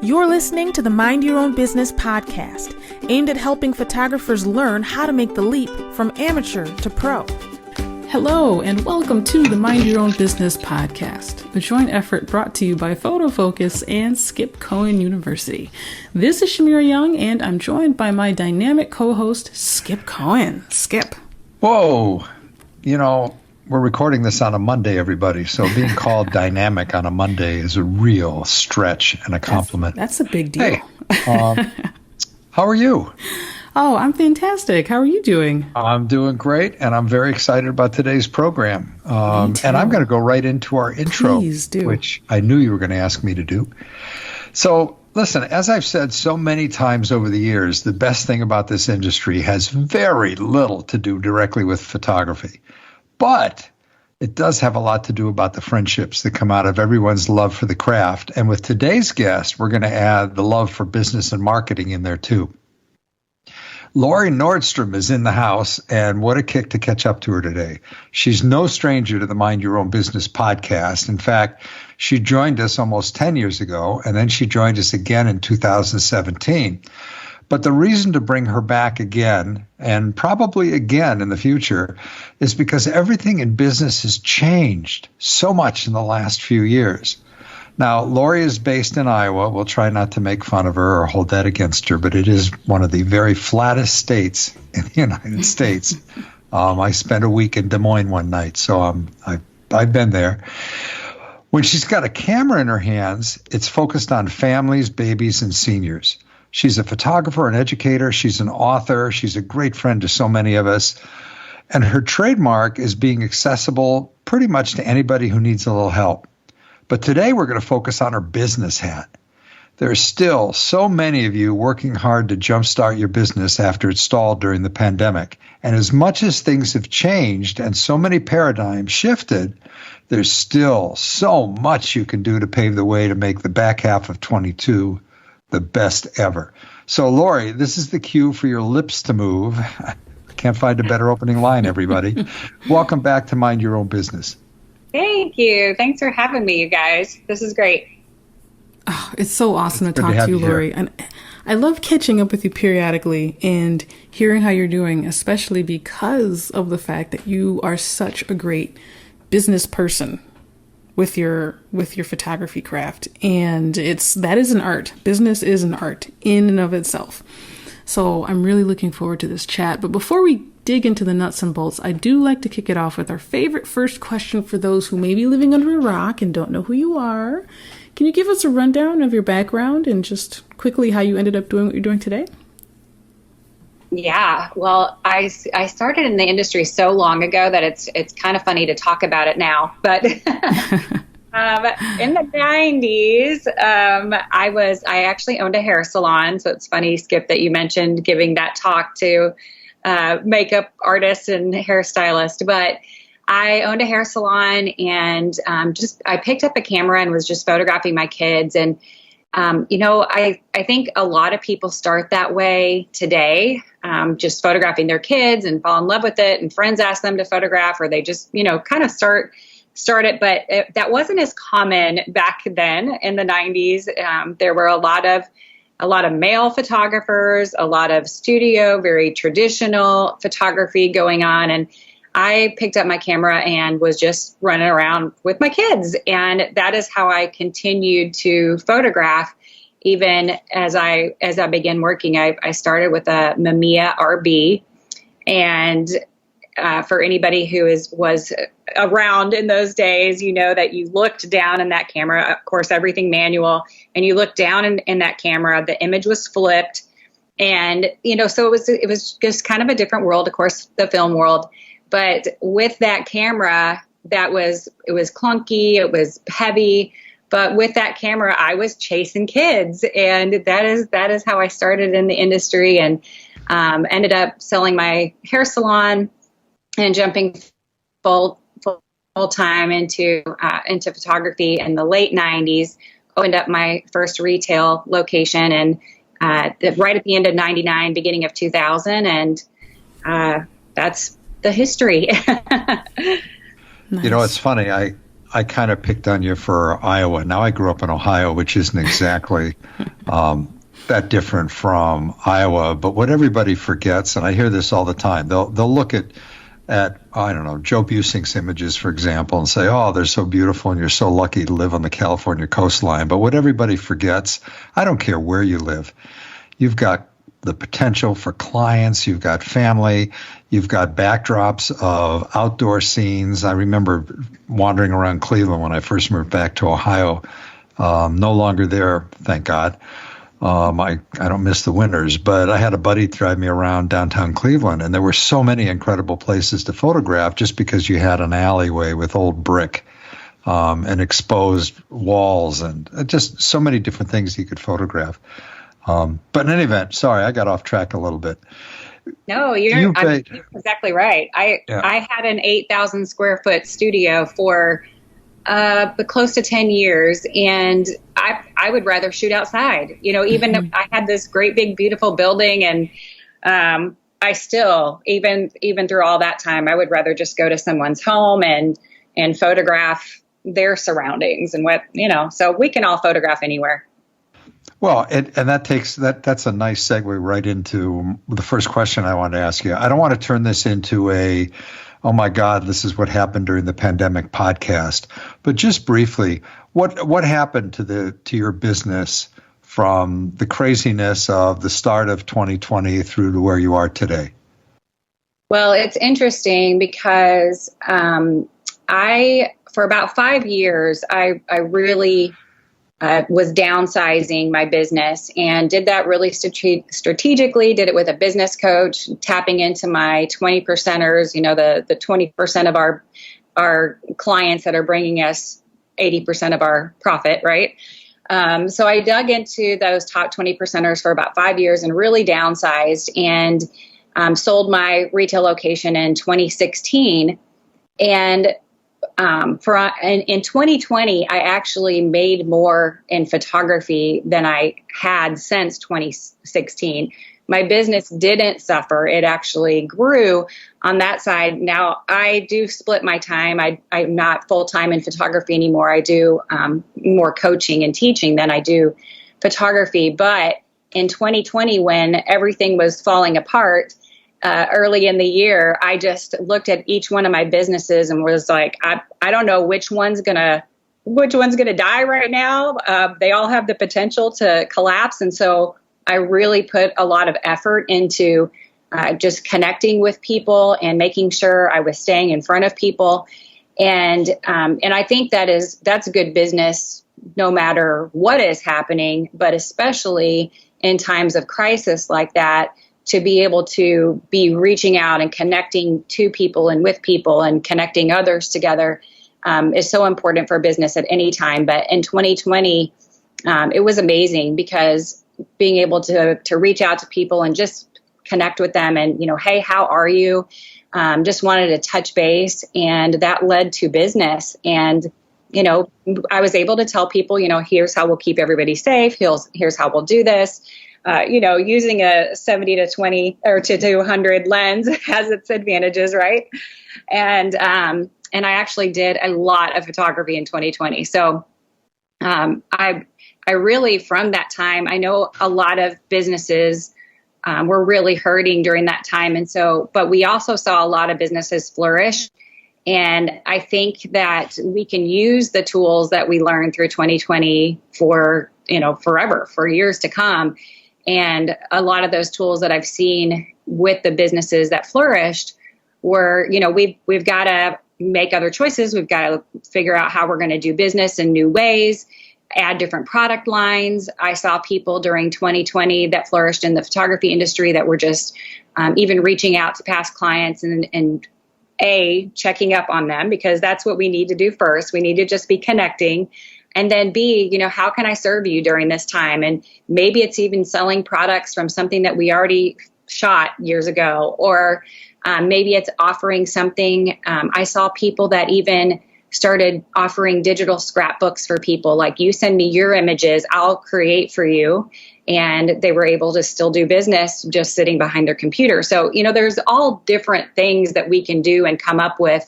You're listening to the Mind Your Own Business podcast, aimed at helping photographers learn how to make the leap from amateur to pro. Hello, and welcome to the Mind Your Own Business podcast, a joint effort brought to you by Photofocus and Skip Cohen University. This is Shamira Young, and I'm joined by my dynamic co-host, Skip Cohen. Skip. Whoa. You know, we're recording this on a Monday, everybody, so being called dynamic on a Monday is a real stretch and a compliment. That's a big deal. Hey, how are you? Oh, I'm fantastic. How are you doing? I'm doing great, and I'm very excited about today's program. And I'm going to go right into our intro, which I knew you were going to ask me to do. So, listen, as I've said so many times over the years, the best thing about this industry has very little to do directly with photography. But it does have a lot to do about the friendships that come out of everyone's love for the craft. And with today's guest, we're going to add the love for business and marketing in there too. Lori Nordstrom is in the house, and what a kick to catch up to her today. She's no stranger to the Mind Your Own Business podcast. In fact, she joined us almost 10 years ago, and then she joined us again in 2017. But the reason to bring her back again, and probably again in the future, is because everything in business has changed so much in the last few years. Now, Lori is based in Iowa. We'll try not to make fun of her or hold that against her, but it is one of the very flattest states in the United States. I spent a week in Des Moines one night, so I've been there. When she's got a camera in her hands, it's focused on families, babies, and seniors. She's a photographer, an educator. She's an author. She's a great friend to so many of us. And her trademark is being accessible pretty much to anybody who needs a little help. But today we're going to focus on her business hat. There's still so many of you working hard to jumpstart your business after it stalled during the pandemic. And as much as things have changed and so many paradigms shifted, there's still so much you can do to pave the way to make the back half of 22 the best ever. So, Lori, this is the cue for your lips to move. I can't find a better opening line, everybody. Welcome back to Mind Your Own Business. Thank you. Thanks for having me, you guys. This is great. Oh, it's so awesome to talk to you, Lori. And I love catching up with you periodically and hearing how you're doing, especially because of the fact that you are such a great business person with your photography craft. And that is an art. Business is an art in and of itself. So I'm really looking forward to this chat. But before we dig into the nuts and bolts, I do like to kick it off with our favorite first question for those who may be living under a rock and don't know who you are. Can you give us a rundown of your background and just quickly how you ended up doing what you're doing today? Yeah, well, I started in the industry so long ago that it's kind of funny to talk about it now. But in the 90s, I actually owned a hair salon. So it's funny, Skip, that you mentioned giving that talk to makeup artists and hairstylists. But I owned a hair salon, and I picked up a camera and was just photographing my kids. And I think a lot of people start that way today, just photographing their kids and fall in love with it, and friends ask them to photograph, or they just, kind of start it. But that wasn't as common back then in the 90s. There were a lot of male photographers, a lot of studio, very traditional photography going on. And I picked up my camera and was just running around with my kids. And that is how I continued to photograph. Even as I began working, I started with a Mamiya RB. And for anybody who was around in those days, you know that you looked down in that camera, of course, everything manual, and you looked down in that camera, the image was flipped. And, so it was just kind of a different world, of course, the film world. But with that camera, it was clunky, it was heavy. But with that camera, I was chasing kids, and that is how I started in the industry, and ended up selling my hair salon and jumping full time into photography in the late 90s. Opened up my first retail location, and right at the end of 99, beginning of 2000, and that's the history. Nice. It's funny. I kind of picked on you for Iowa. Now I grew up in Ohio, which isn't exactly that different from Iowa. But what everybody forgets, and I hear this all the time, they'll look at I don't know, Joe Busink's images, for example, and say, oh, they're so beautiful and you're so lucky to live on the California coastline. But what everybody forgets, I don't care where you live, you've got the potential for clients, you've got family, you've got backdrops of outdoor scenes. I remember wandering around Cleveland when I first moved back to Ohio, no longer there, thank God. I don't miss the winters, but I had a buddy drive me around downtown Cleveland, and there were so many incredible places to photograph just because you had an alleyway with old brick and exposed walls and just so many different things you could photograph. But in any event, sorry, I got off track a little bit. No, you're exactly right. I had an 8,000 square foot studio for close to 10 years, and I would rather shoot outside. Even if I had this great big beautiful building, and I still, even through all that time, I would rather just go to someone's home and photograph their surroundings and so we can all photograph anywhere. Well, and that's a nice segue right into the first question I wanted to ask you. I don't want to turn this into a, oh my God, this is what happened during the pandemic podcast. But just briefly, what happened to your business from the craziness of the start of 2020 through to where you are today? Well, it's interesting because for about 5 years, I really was downsizing my business, and did that really strategically, did it with a business coach, tapping into my 20 percenters, the 20% of our clients that are bringing us 80% of our profit, right? So I dug into those top 20 percenters for about 5 years and really downsized, and sold my retail location in 2016. And in 2020, I actually made more in photography than I had since 2016. My business didn't suffer. It actually grew on that side. Now, I do split my time. I'm not full-time in photography anymore. I do more coaching and teaching than I do photography. But in 2020, when everything was falling apart, early in the year, I just looked at each one of my businesses and was like, I don't know which one's gonna die right now. They all have the potential to collapse. And so I really put a lot of effort into just connecting with people and making sure I was staying in front of people. And I think that's good business no matter what is happening, but especially in times of crisis like that, to be able to be reaching out and connecting to people and with people and connecting others together is so important for business at any time. But in 2020, it was amazing because being able to reach out to people and just connect with them and, hey, how are you? Just wanted to touch base, and that led to business. And, I was able to tell people, here's how we'll keep everybody safe. Here's how we'll do this. Using a 70 to 20 or to 100 lens has its advantages, right? And I actually did a lot of photography in 2020. So I really, from that time, I know a lot of businesses were really hurting during that time. And so, but we also saw a lot of businesses flourish. And I think that we can use the tools that we learned through 2020 for, forever, for years to come. And a lot of those tools that I've seen with the businesses that flourished were, we've got to make other choices. We've got to figure out how we're going to do business in new ways, add different product lines. I saw people during 2020 that flourished in the photography industry that were just even reaching out to past clients and checking up on them, because that's what we need to do first. We need to just be connecting. And then B, how can I serve you during this time? And maybe it's even selling products from something that we already shot years ago, or maybe it's offering something. I saw people that even started offering digital scrapbooks for people, like, you send me your images, I'll create for you. And they were able to still do business just sitting behind their computer. So, there's all different things that we can do and come up with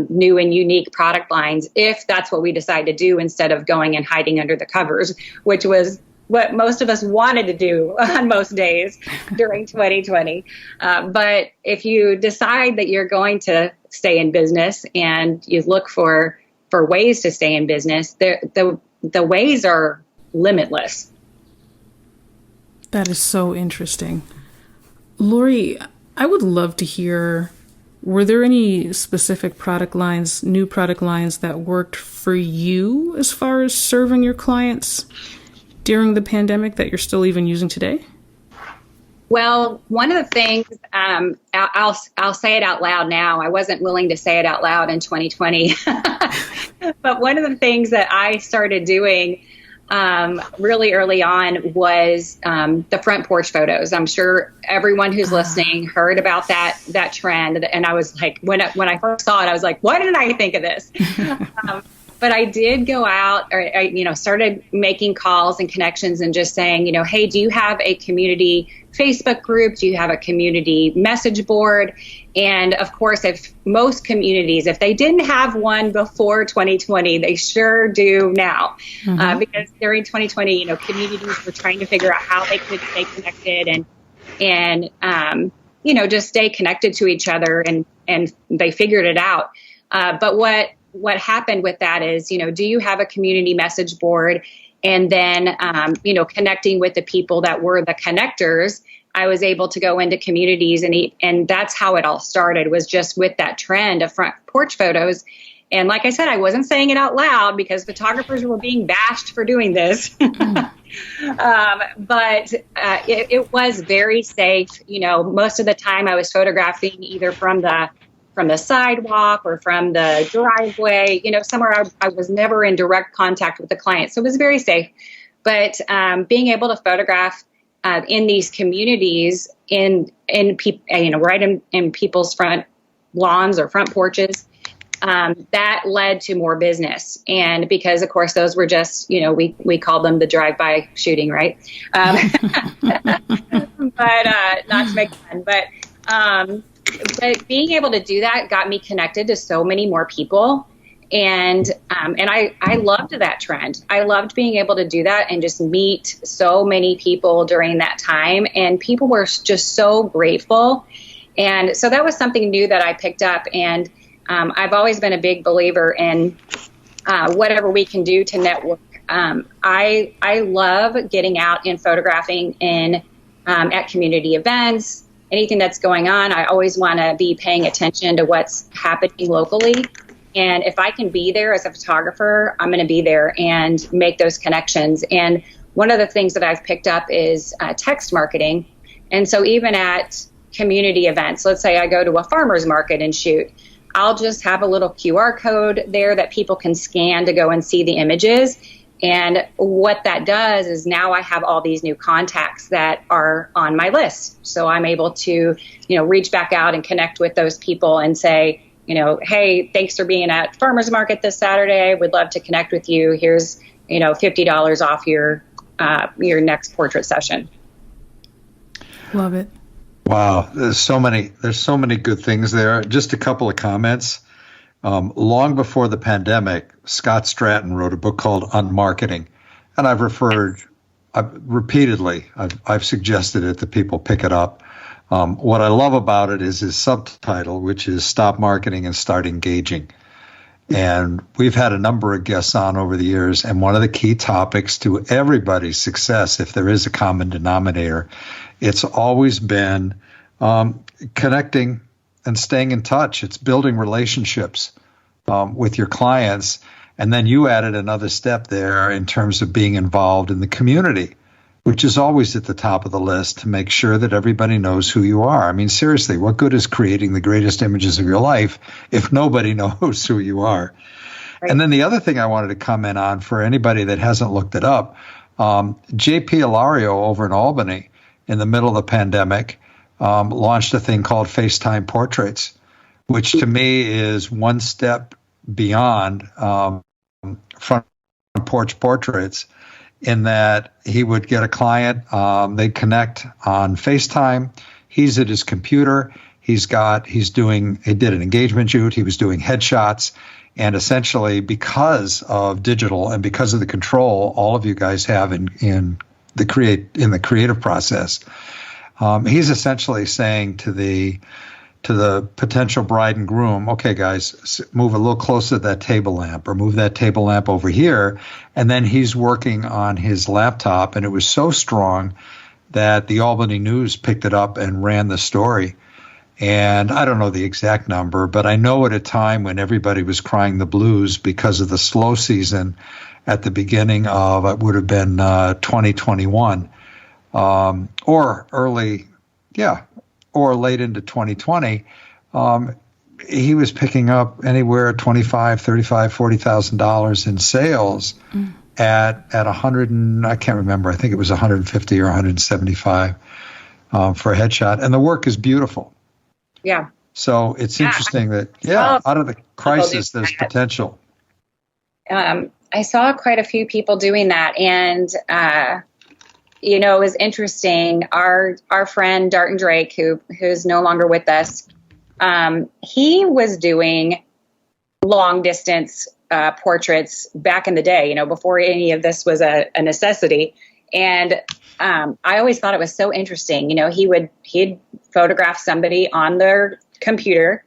new and unique product lines, if that's what we decide to do, instead of going and hiding under the covers, which was what most of us wanted to do on most days during 2020. But if you decide that you're going to stay in business and you look for ways to stay in business, the ways are limitless. That is so interesting. Laurie, I would love to hear, were there any specific product lines, new product lines that worked for you as far as serving your clients during the pandemic that you're still even using today? Well, one of the things, I'll say it out loud now. I wasn't willing to say it out loud in 2020. But one of the things that I started doing really early on was the front porch photos. I'm sure everyone who's listening heard about that trend. And I was like, when I first saw it, I was like, why didn't I think of this? But I did go out, or I, started making calls and connections and just saying, hey, do you have a community Facebook group? Do you have a community message board? And of course, if most communities, if they didn't have one before 2020, they sure do now. Because during 2020, communities were trying to figure out how they could stay connected and just stay connected to each other, and they figured it out. But what happened with that is, do you have a community message board? And then, connecting with the people that were the connectors, I was able to go into communities and that's how it all started, was just with that trend of front porch photos. And like I said, I wasn't saying it out loud because photographers were being bashed for doing this. But it was very safe. Most of the time I was photographing either from the sidewalk or from the driveway, somewhere I was never in direct contact with the client. So it was very safe. But being able to photograph in these communities, in right in people's front lawns or front porches, that led to more business. And because, of course, those were just, we called them the drive-by shooting, right? But not to make fun. But being able to do that got me connected to so many more people. And I loved that trend. I loved being able to do that and just meet so many people during that time. And people were just so grateful. And so that was something new that I picked up. And I've always been a big believer in whatever we can do to network. I love getting out and photographing at community events, anything that's going on. I always want to be paying attention to what's happening locally. And if I can be there as a photographer, I'm going to be there and make those connections. And one of the things that I've picked up is text marketing. And so even at community events, let's say I go to a farmer's market and shoot, I'll just have a little QR code there that people can scan to go and see the images. And what that does is now I have all these new contacts that are on my list. So I'm able to, reach back out and connect with those people and say, hey, thanks for being at farmer's market this Saturday. Would love to connect with you. Here's, $50 off your next portrait session. Love it. Wow. There's so many good things there. Just a couple of comments. Long before the pandemic, Scott Stratton wrote a book called Unmarketing. And I've suggested it that people pick it up. What I love about it is his subtitle, which is Stop Marketing and Start Engaging. And we've had a number of guests on over the years, and one of the key topics to everybody's success, if there is a common denominator, it's always been connecting and staying in touch. It's building relationships with your clients. And then you added another step there in terms of being involved in the community, which is always at the top of the list, to make sure that everybody knows who you are. I mean, seriously, what good is creating the greatest images of your life if nobody knows who you are? Right. And then the other thing I wanted to comment on, for anybody that hasn't looked it up, J.P. Ilario over in Albany in the middle of the pandemic launched a thing called Facetime Portraits, which to me is one step beyond front porch portraits, in that he would get a client, they'd connect on FaceTime. He's at his computer. He did an engagement shoot. He was doing headshots. And essentially, because of digital and because of the control all of you guys have in the creative process. He's essentially saying to the potential bride and groom, okay, guys, move a little closer to that table lamp, or move that table lamp over here. And then he's working on his laptop, and it was so strong that the Albany News picked it up and ran the story. And I don't know the exact number, but I know at a time when everybody was crying the blues because of the slow season at the beginning of, it would have been 2021, or late into 2020, he was picking up anywhere $25,000, $35,000, $40,000 in sales at 100, and I can't remember, I think it was 150 or 175 for a headshot. And the work is beautiful. Yeah. So it's interesting that, out of the crisis, there's potential. I saw quite a few people doing that. And, it was interesting. Our friend, Darton Drake, who's no longer with us, he was doing long distance portraits back in the day, before any of this was a necessity. And I always thought it was so interesting. He'd photograph somebody on their computer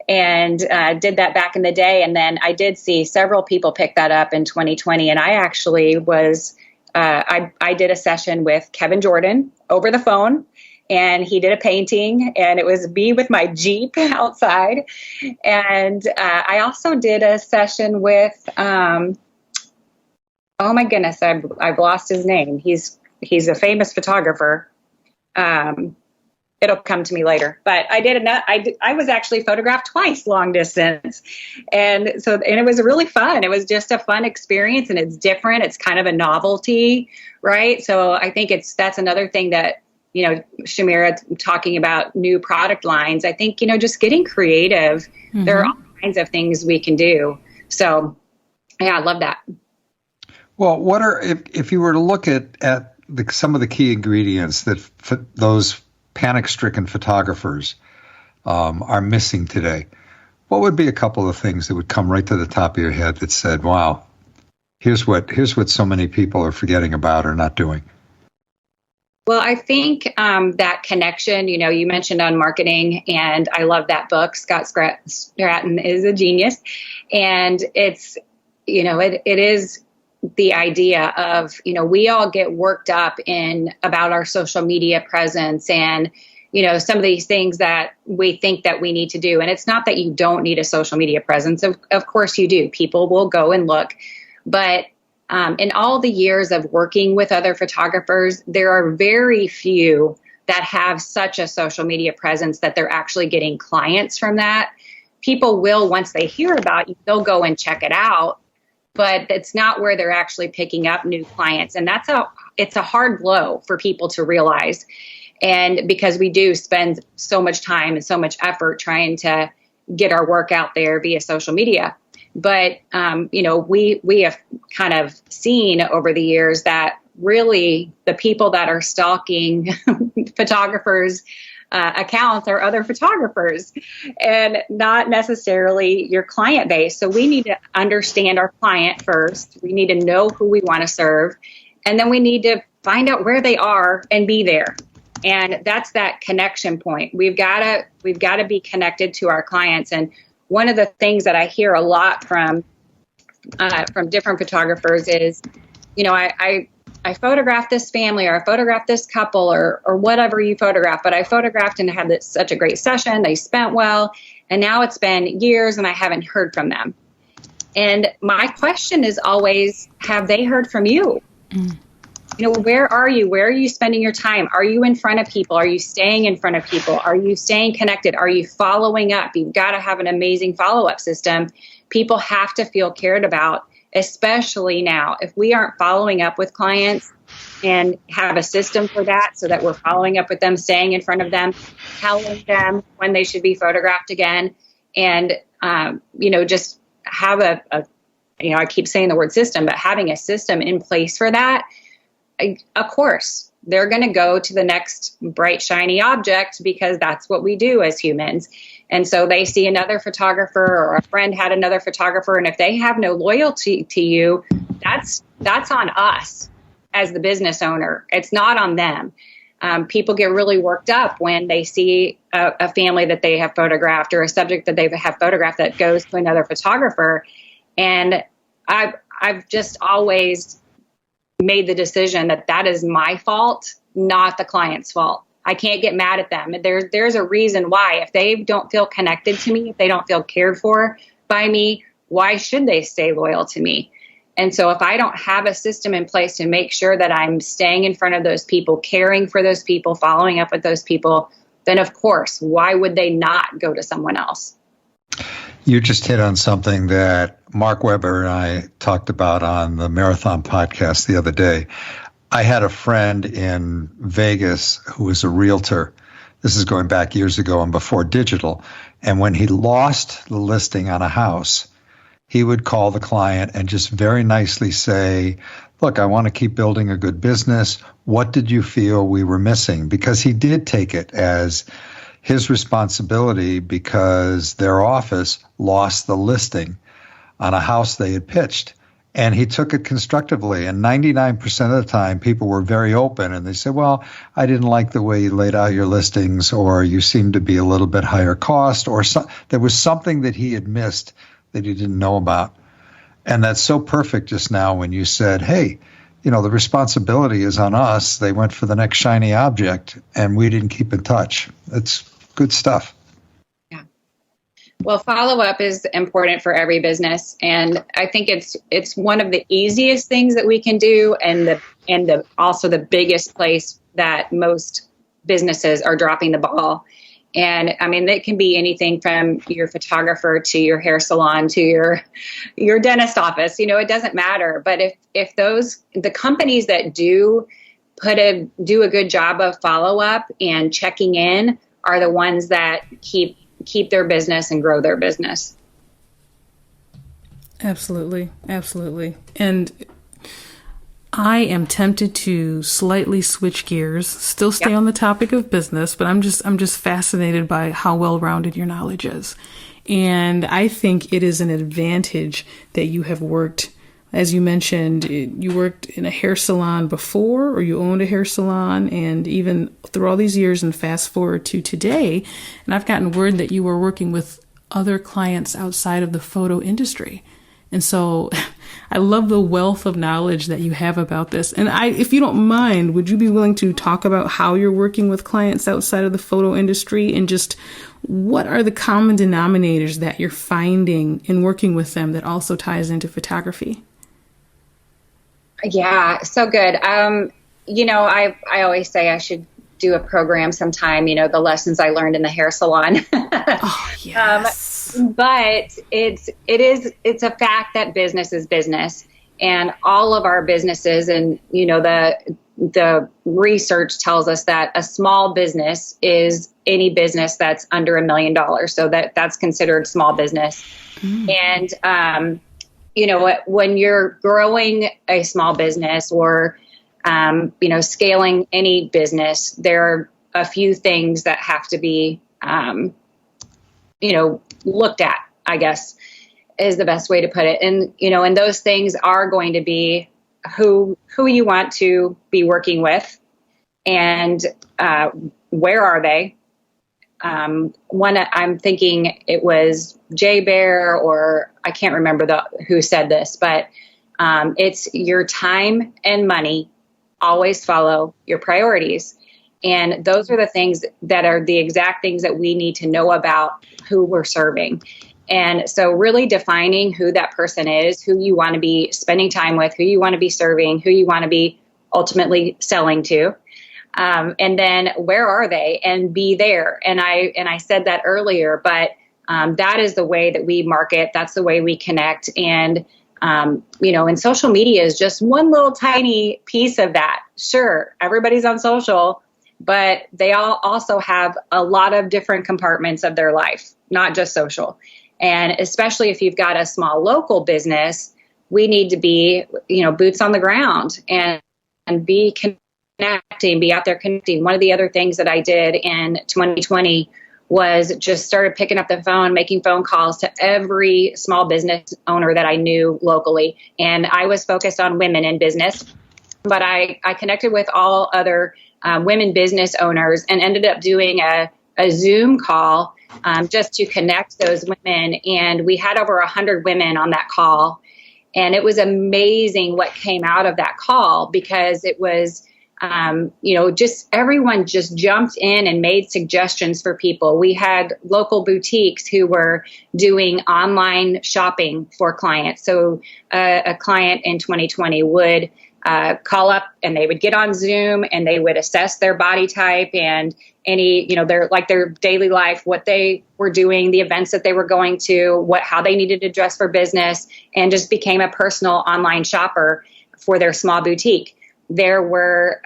and did that back in the day. And then I did see several people pick that up in 2020. And I actually was, I did a session with Kevin Jordan over the phone, and he did a painting, and it was me with my Jeep outside. And I also did a session with, oh my goodness, I've lost his name. He's a famous photographer. It'll come to me later, but I was actually photographed twice long distance. And it was really fun. It was just a fun experience, and it's different. It's kind of a novelty, right? So I think that's another thing that, Shamira, talking about new product lines, I think, just getting creative. Mm-hmm. There are all kinds of things we can do. So yeah, I love that. Well, what are, if you were to look at some of the key ingredients that those panic-stricken photographers are missing today, what would be a couple of things that would come right to the top of your head that said, wow, here's what so many people are forgetting about or not doing? Well, I think that connection, you mentioned on marketing, and I love that book. Scott Stratton is a genius. And it's, it is the idea of, we all get worked up about our social media presence and, some of these things that we think that we need to do. And it's not that you don't need a social media presence. Of course you do. People will go and look. But in all the years of working with other photographers, there are very few that have such a social media presence that they're actually getting clients from that. People will, once they hear about you, they'll go and check it out. But it's not where they're actually picking up new clients. And it's a hard blow for people to realize. And because we do spend so much time and so much effort trying to get our work out there via social media. But, we have kind of seen over the years that really the people that are stalking photographers' accounts are other photographers and not necessarily your client base. So we need to understand our client first. We need to know who we want to serve. And then we need to find out where they are and be there. And that's that connection point. We've got to be connected to our clients. And one of the things that I hear a lot from different photographers is, I photographed this family, or I photographed this couple, or whatever you photograph, but I photographed and had such a great session. They spent well, and now it's been years and I haven't heard from them. And my question is always, have they heard from you? Mm. Where are you? Where are you spending your time? Are you in front of people? Are you staying in front of people? Are you staying connected? Are you following up? You've got to have an amazing follow-up system. People have to feel cared about, especially now. If we aren't following up with clients and have a system for that, so that we're following up with them, staying in front of them, telling them when they should be photographed again, and, just have I keep saying the word system, but having a system in place for that, of course, they're going to go to the next bright, shiny object because that's what we do as humans. And so they see another photographer, or a friend had another photographer. And if they have no loyalty to you, that's on us as the business owner. It's not on them. People get really worked up when they see a family that they have photographed or a subject that they have photographed that goes to another photographer. And I've just always made the decision that is my fault, not the client's fault. I can't get mad at them. There's a reason why. If they don't feel connected to me, if they don't feel cared for by me, why should they stay loyal to me? And so if I don't have a system in place to make sure that I'm staying in front of those people, caring for those people, following up with those people, then of course, why would they not go to someone else? You just hit on something that Mark Weber and I talked about on the Marathon podcast the other day. I had a friend in Vegas who was a realtor. This is going back years ago and before digital. And when he lost the listing on a house, he would call the client and just very nicely say, look, I want to keep building a good business. What did you feel we were missing? Because he did take it as his responsibility because their office lost the listing on a house they had pitched. And he took it constructively. And 99% of the time, people were very open. And they said, well, I didn't like the way you laid out your listings, or you seemed to be a little bit higher cost, or there was something that he had missed that he didn't know about. And that's so perfect just now when you said, hey, the responsibility is on us. They went for the next shiny object and we didn't keep in touch. It's good stuff. Yeah. Well, follow-up is important for every business. And I think it's one of the easiest things that we can do, and also the biggest place that most businesses are dropping the ball. And I mean, it can be anything from your photographer to your hair salon to your dentist office. It doesn't matter. But if the companies that do a good job of follow up and checking in are the ones that keep their business and grow their business. Absolutely, absolutely. And I am tempted to slightly switch gears, still stay on the topic of business, but I'm just fascinated by how well-rounded your knowledge is. And I think it is an advantage that you have worked, as you mentioned, you worked in a hair salon before, or you owned a hair salon, and even through all these years and fast forward to today, and I've gotten word that you were working with other clients outside of the photo industry. And so I love the wealth of knowledge that you have about this. And if you don't mind, would you be willing to talk about how you're working with clients outside of the photo industry, and just what are the common denominators that you're finding in working with them that also ties into photography? Yeah, so good. I always say I should do a program sometime, the lessons I learned in the hair salon. Oh, yes. But it's a fact that business is business, and all of our businesses, and the research tells us that a small business is any business that's under $1 million. So that's considered small business. And when you're growing a small business or scaling any business, there are a few things that have to be looked at, I guess, is the best way to put it. And those things are going to be who you want to be working with, and where are they. One, I'm thinking it was Jay Bear, or I can't remember who said this, but it's your time and money always follow your priorities. And those are the things that are the exact things that we need to know about who we're serving. And so really defining who that person is, who you want to be spending time with, who you want to be serving, who you want to be ultimately selling to. And then where are they, and be there. And I said that earlier, but that is the way that we market. That's the way we connect. And, and social media is just one little tiny piece of that. Sure, everybody's on social, but they all also have a lot of different compartments of their life, not just social. And especially if you've got a small local business, we need to be, boots on the ground and be connecting, be out there connecting. One of the other things that I did in 2020 was just started picking up the phone, making phone calls to every small business owner that I knew locally. And I was focused on women in business. but I connected with all other women business owners and ended up doing a Zoom call just to connect those women. And we had over 100 women on that call. And it was amazing what came out of that call, because it was, just everyone just jumped in and made suggestions for people. We had local boutiques who were doing online shopping for clients. So a client in 2020 would call up and they would get on Zoom and they would assess their body type and any, their daily life, what they were doing, the events that they were going to, how they needed to dress for business, and just became a personal online shopper for their small boutique. There were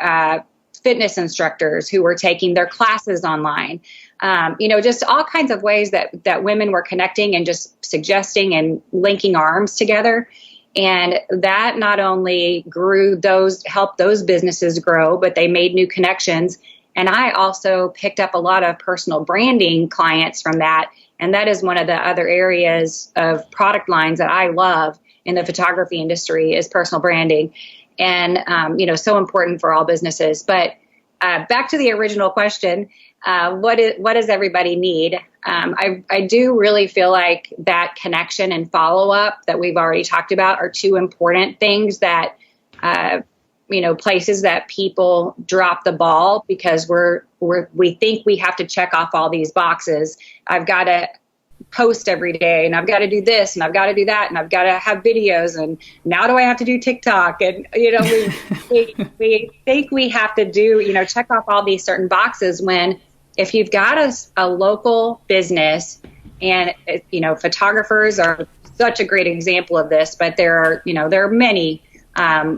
fitness instructors who were taking their classes online, just all kinds of ways that women were connecting and just suggesting and linking arms together. And that not only helped those businesses grow, but they made new connections. And I also picked up a lot of personal branding clients from that. And that is one of the other areas of product lines that I love in the photography industry, is personal branding. And, so important for all businesses. But back to the original question, what does everybody need? I do really feel like that connection and follow-up that we've already talked about are two important things that, places that people drop the ball because we think we have to check off all these boxes. I've got to post every day, and I've got to do this, and I've got to do that, and I've got to have videos, and now do I have to do TikTok? And, we think we have to do, check off all these certain boxes, when if you've got a local business, and, photographers are such a great example of this, but there are many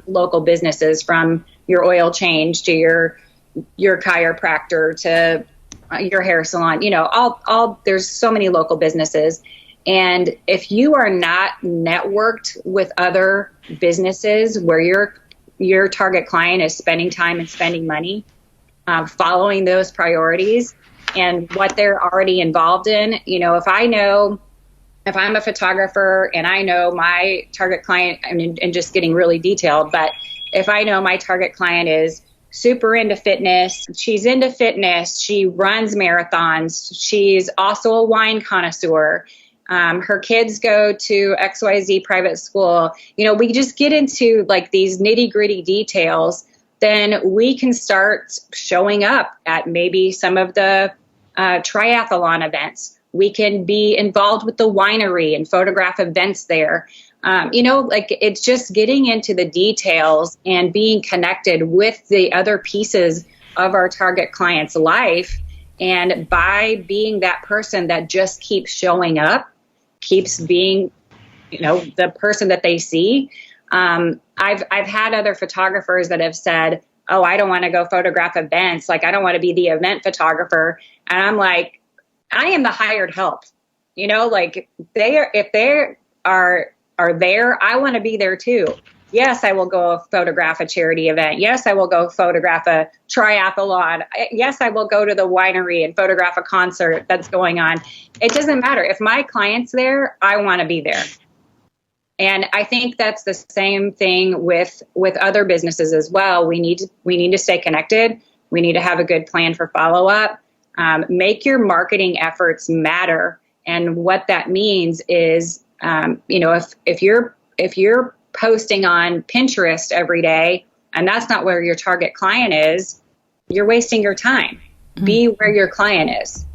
local businesses, from your oil change to your chiropractor to your hair salon, there's so many local businesses. And if you are not networked with other businesses where your target client is spending time and spending money, following those priorities and what they're already involved in, if I'm a photographer and I know my target client, and just getting really detailed, but if I know my target client is super into fitness, she runs marathons, she's also a wine connoisseur, her kids go to XYZ private school, we just get into like these nitty-gritty details, then we can start showing up at maybe some of the triathlon events. We can be involved with the winery and photograph events there. It's just getting into the details and being connected with the other pieces of our target client's life. And by being that person that just keeps showing up, keeps being, the person that they see. I've had other photographers that have said, oh, I don't want to go photograph events. Like, I don't want to be the event photographer. And I'm like, I am the hired help. If they are there, I want to be there too. Yes, I will go photograph a charity event. Yes, I will go photograph a triathlon. Yes, I will go to the winery and photograph a concert that's going on. It doesn't matter. If my client's there, I want to be there. And I think that's the same thing with other businesses as well. We need to stay connected. We need to have a good plan for follow-up. Make your marketing efforts matter. And what that means is, if you're posting on Pinterest every day and that's not where your target client is, you're wasting your time. Mm-hmm. Be where your client is.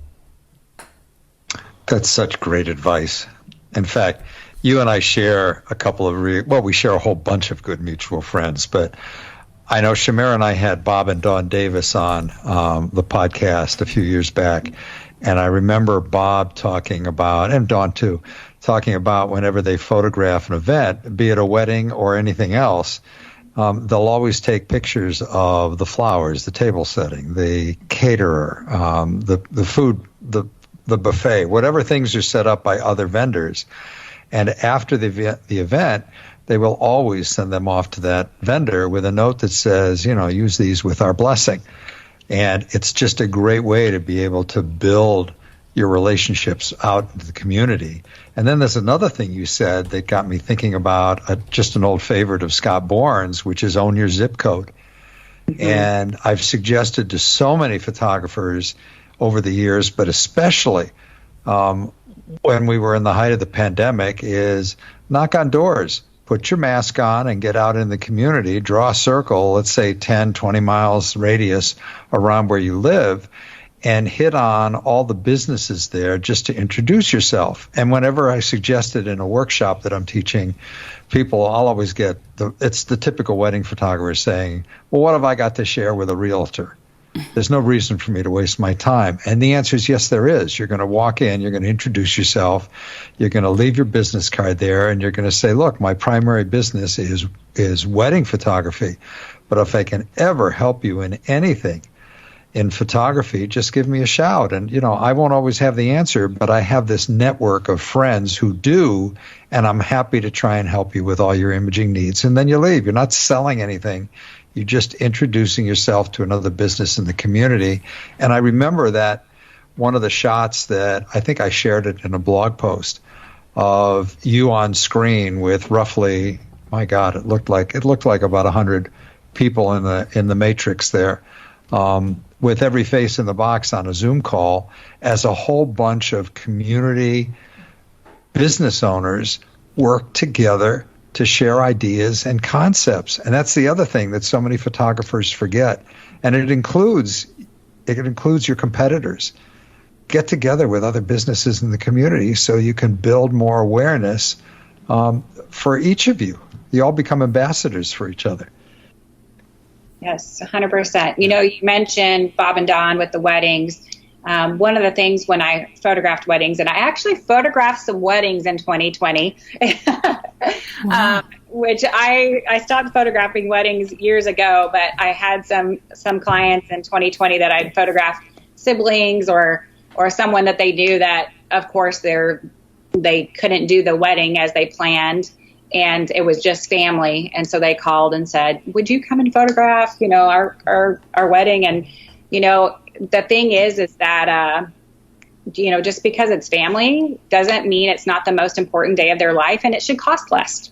That's such great advice. In fact, you and I share a couple of, we share a whole bunch of good mutual friends, but I know Shamira and I had Bob and Dawn Davis on the podcast a few years back, and I remember Bob talking about, and Dawn too, talking about whenever they photograph an event, be it a wedding or anything else, they'll always take pictures of the flowers, the table setting, the caterer, the food, the buffet, whatever things are set up by other vendors. And after the event, they will always send them off to that vendor with a note that says, use these with our blessing. And it's just a great way to be able to build your relationships out into the community. And then there's another thing you said that got me thinking about just an old favorite of Scott Bourne's, which is own your zip code. Mm-hmm. And I've suggested to so many photographers over the years, but especially when we were in the height of the pandemic, is knock on doors. Put your mask on and get out in the community, draw a circle, let's say 10, 20 miles radius around where you live, and hit on all the businesses there just to introduce yourself. And whenever I suggest it in a workshop that I'm teaching people, I'll always get it's the typical wedding photographer saying, well, what have I got to share with a realtor? There's no reason for me to waste my time. And the answer is yes, there is. You're going to walk in, you're going to introduce yourself, you're going to leave your business card there, and you're going to say, look, my primary business is wedding photography. But if I can ever help you in anything in photography, just give me a shout. And, I won't always have the answer, but I have this network of friends who do, and I'm happy to try and help you with all your imaging needs. And then you leave. You're not selling anything. You're just introducing yourself to another business in the community. And I remember that one of the shots that I think I shared it in a blog post of you on screen with roughly, my God, it looked like about 100 people in the matrix there, with every face in the box on a Zoom call, as a whole bunch of community business owners work together to share ideas and concepts. And that's the other thing that so many photographers forget. And it includes your competitors. Get together with other businesses in the community so you can build more awareness for each of you. You all become ambassadors for each other. Yes, 100%. You mentioned Bob and Don with the weddings. One of the things when I photographed weddings, and I actually photographed some weddings in 2020, wow. Which I stopped photographing weddings years ago, but I had some clients in 2020 that I'd photographed siblings or someone that they knew that, of course, they couldn't do the wedding as they planned, and it was just family. And so they called and said, would you come and photograph, our wedding? And, the thing is that, just because it's family doesn't mean it's not the most important day of their life, and it should cost less.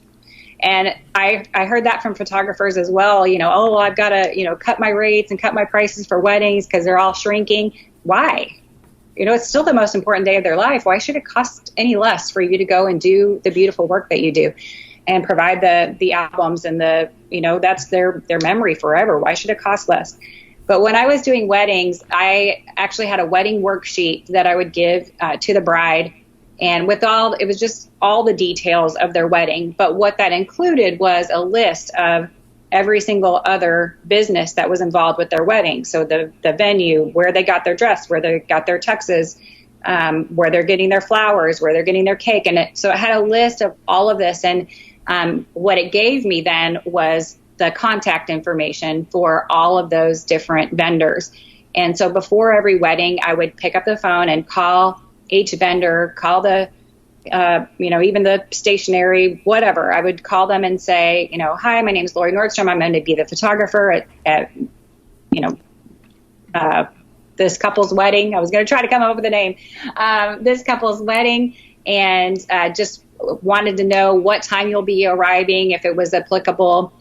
And I heard that from photographers as well, I've got to, cut my rates and cut my prices for weddings because they're all shrinking. Why? It's still the most important day of their life. Why should it cost any less for you to go and do the beautiful work that you do and provide the albums and that's their memory forever? Why should it cost less? But when I was doing weddings, I actually had a wedding worksheet that I would give to the bride. And it was just all the details of their wedding. But what that included was a list of every single other business that was involved with their wedding. So the venue, where they got their dress, where they got their tuxes, where they're getting their flowers, where they're getting their cake. And so it had a list of all of this. And what it gave me then was the contact information for all of those different vendors. And so before every wedding, I would pick up the phone and call each vendor, call the, even the stationery, whatever. I would call them and say, hi, my name is Lori Nordstrom. I'm going to be the photographer at this couple's wedding. I was going to try to come up with a name. This couple's wedding, and just wanted to know what time you'll be arriving, if it was applicable.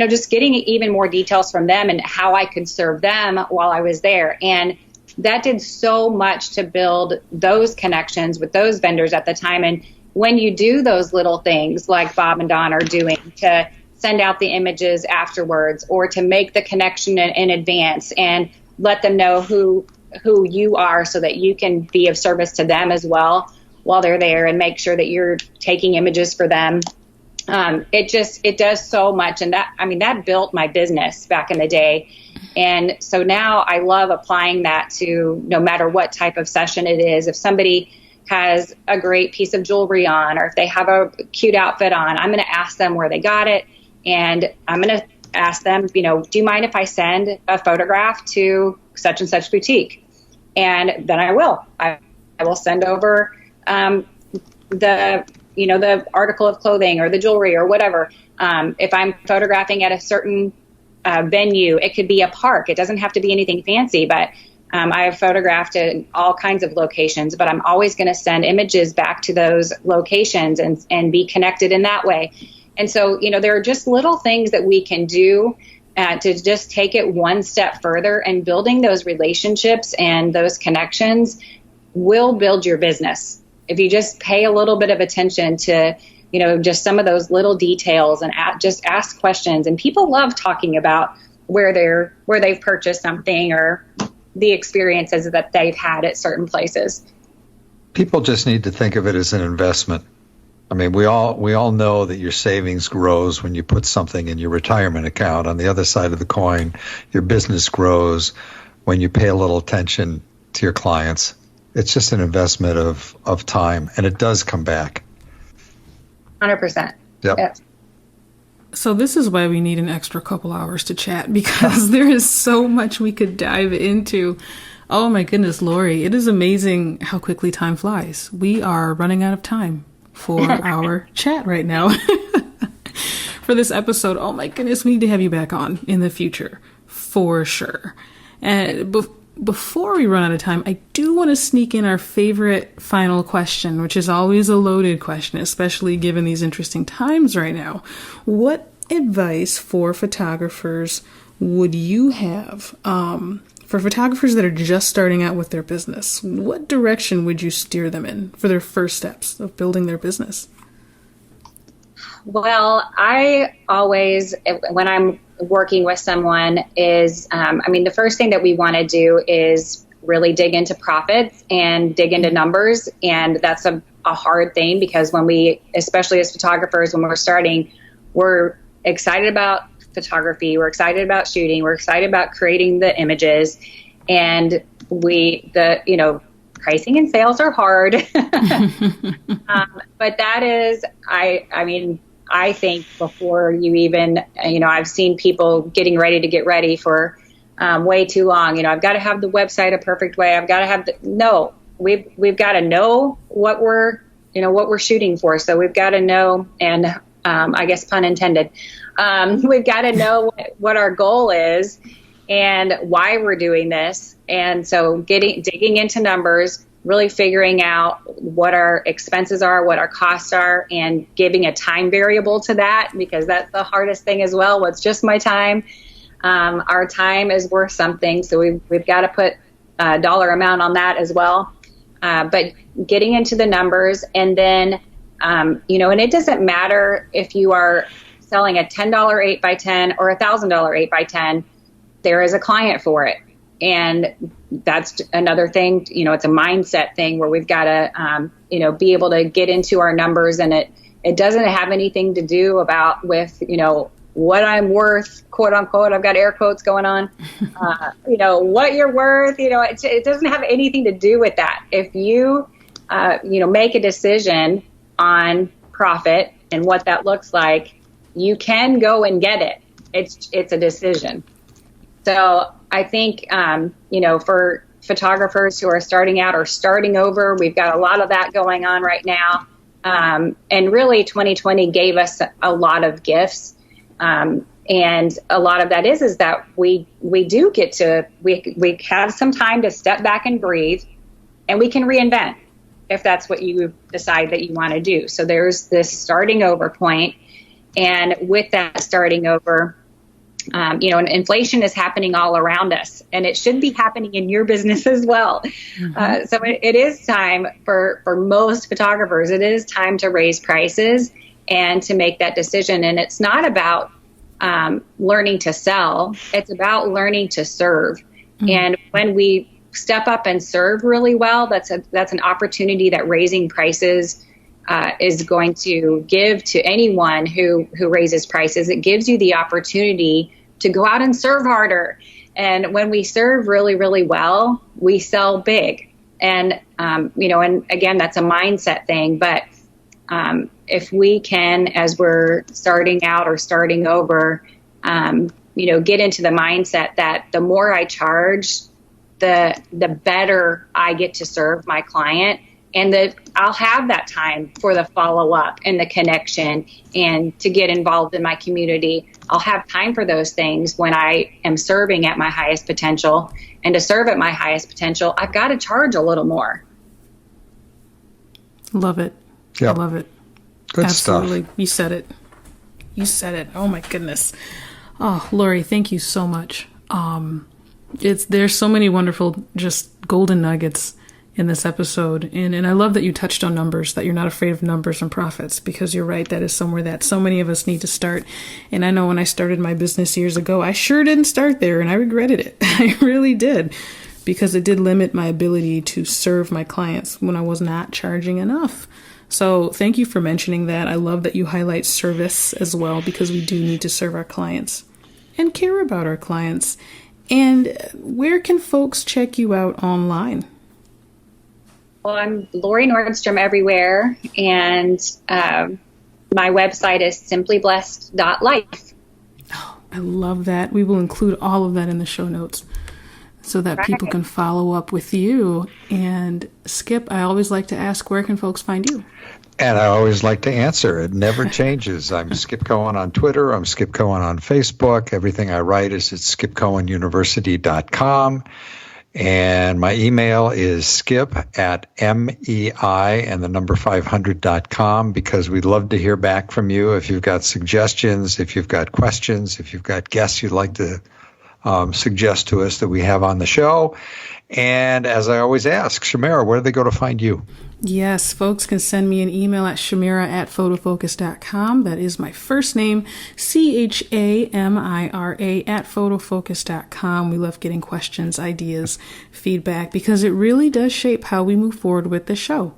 Just getting even more details from them and how I could serve them while I was there. And that did so much to build those connections with those vendors at the time. And when you do those little things like Bob and Don are doing, to send out the images afterwards or to make the connection in advance and let them know who you are so that you can be of service to them as well while they're there, and make sure that you're taking images for them. It does so much. And that built my business back in the day. And so now I love applying that to no matter what type of session it is. If somebody has a great piece of jewelry on, or if they have a cute outfit on, I'm going to ask them where they got it. And I'm going to ask them, do you mind if I send a photograph to such and such boutique? And then I will send over, the article of clothing or the jewelry or whatever. If I'm photographing at a certain venue, it could be a park. It doesn't have to be anything fancy, but I have photographed in all kinds of locations, but I'm always going to send images back to those locations and be connected in that way. And so, there are just little things that we can do to just take it one step further, and building those relationships and those connections will build your business. If you just pay a little bit of attention to, just some of those little details, and just ask questions. And people love talking about where they've purchased something or the experiences that they've had at certain places. People just need to think of it as an investment. I mean, we all know that your savings grows when you put something in your retirement account. On the other side of the coin, your business grows when you pay a little attention to your clients. It's just an investment of time, and it does come back. 100%. Yep. Yes. So this is why we need an extra couple hours to chat, because there is so much we could dive into. Oh my goodness, Lori, it is amazing how quickly time flies. We are running out of time for our chat right now for this episode. Oh my goodness, we need to have you back on in the future for sure. And before we run out of time, I do want to sneak in our favorite final question, which is always a loaded question, especially given these interesting times right now. What advice for photographers would you have for photographers that are just starting out with their business? What direction would you steer them in for their first steps of building their business? Well, I always, when I'm working with someone, is, the first thing that we want to do is really dig into profits and dig into numbers. And that's a hard thing, because when we, especially as photographers, when we're starting, we're excited about photography, we're excited about shooting, we're excited about creating the images, and pricing and sales are hard. But that is, I think before you even, I've seen people getting ready to get ready for way too long. I've got to have the website a perfect way. I've got to have we've got to know what we're shooting for. So we've got to know, and I guess pun intended, we've got to know what our goal is and why we're doing this. And so digging into numbers, really figuring out what our expenses are, what our costs are, and giving a time variable to that, because that's the hardest thing as well. What's just my time? Our time is worth something, so we've got to put a dollar amount on that as well. But getting into the numbers, and then, and it doesn't matter if you are selling a $10 8x10 or a $1,000 8x10, there is a client for it. And that's another thing, it's a mindset thing where we've got to, be able to get into our numbers, and it doesn't have anything to do with, what I'm worth, quote unquote. I've got air quotes going on, what you're worth, it doesn't have anything to do with that. If you, make a decision on profit and what that looks like, you can go and get it. It's a decision. So I think, for photographers who are starting out or starting over, we've got a lot of that going on right now. And really 2020 gave us a lot of gifts. And a lot of that is that we do get to, we have some time to step back and breathe, and we can reinvent if that's what you decide that you want to do. So there's this starting over point. And with that starting over, and inflation is happening all around us, and it should be happening in your business as well. Mm-hmm. So it is time for most photographers, it is time to raise prices and to make that decision. And it's not about learning to sell, it's about learning to serve. Mm-hmm. And when we step up and serve really well, that's an opportunity that raising prices is going to give to anyone who raises prices. It gives you the opportunity to go out and serve harder. And when we serve really, really well, we sell big. And, and again, that's a mindset thing. But if we can, as we're starting out or starting over, get into the mindset that the more I charge, the better I get to serve my client. And I'll have that time for the follow-up and the connection and to get involved in my community. I'll have time for those things when I am serving at my highest potential. And to serve at my highest potential, I've got to charge a little more. Love it. Yep. Love it. Good Absolutely. stuff. You said it. You said it. Oh my goodness. Oh, Lori, thank you so much. There's so many wonderful, just golden nuggets in this episode. And I love that you touched on numbers, that you're not afraid of numbers and profits, because you're right. That is somewhere that so many of us need to start. And I know when I started my business years ago, I sure didn't start there, and I regretted it. I really did, because it did limit my ability to serve my clients when I was not charging enough. So thank you for mentioning that. I love that you highlight service as well, because we do need to serve our clients and care about our clients. And where can folks check you out online? Well, I'm Laurie Nordstrom everywhere, and my website is simplyblessed.life. Oh, I love that. We will include all of that in the show notes so that people can follow up with you. And Skip, I always like to ask, where can folks find you? And I always like to answer. It never changes. I'm Skip Cohen on Twitter. I'm Skip Cohen on Facebook. Everything I write is at skipcohenuniversity.com. And my email is skip@mei and the number 500.com, because we'd love to hear back from you if you've got suggestions, if you've got questions, if you've got guests you'd like to suggest to us that we have on the show. And as I always ask, Shamira, where do they go to find you? Yes, folks can send me an email at shamira@photofocus.com. That is my first name, CHAMIRA @photofocus.com. We love getting questions, ideas, feedback, because it really does shape how we move forward with the show.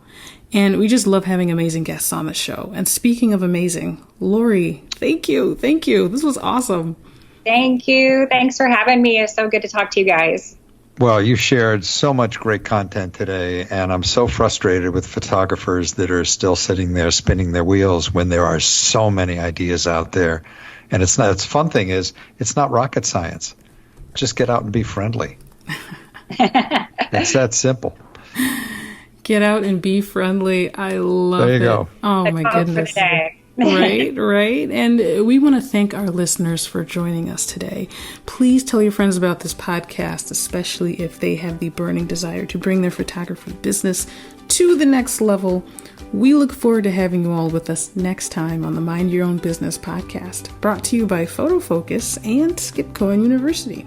And we just love having amazing guests on the show. And speaking of amazing, Lori, thank you. Thank you. This was awesome. Thank you. Thanks for having me. It's so good to talk to you guys. Well, you shared so much great content today, and I'm so frustrated with photographers that are still sitting there spinning their wheels when there are so many ideas out there. And it's fun thing is, it's not rocket science. Just get out and be friendly. It's that simple. Get out and be friendly. I love it. There you go. Oh, my goodness. Right. And we want to thank our listeners for joining us today. Please tell your friends about this podcast, especially if they have the burning desire to bring their photography business to the next level. We look forward to having you all with us next time on the Mind Your Own Business podcast, brought to you by Photofocus and Skip Cohen University.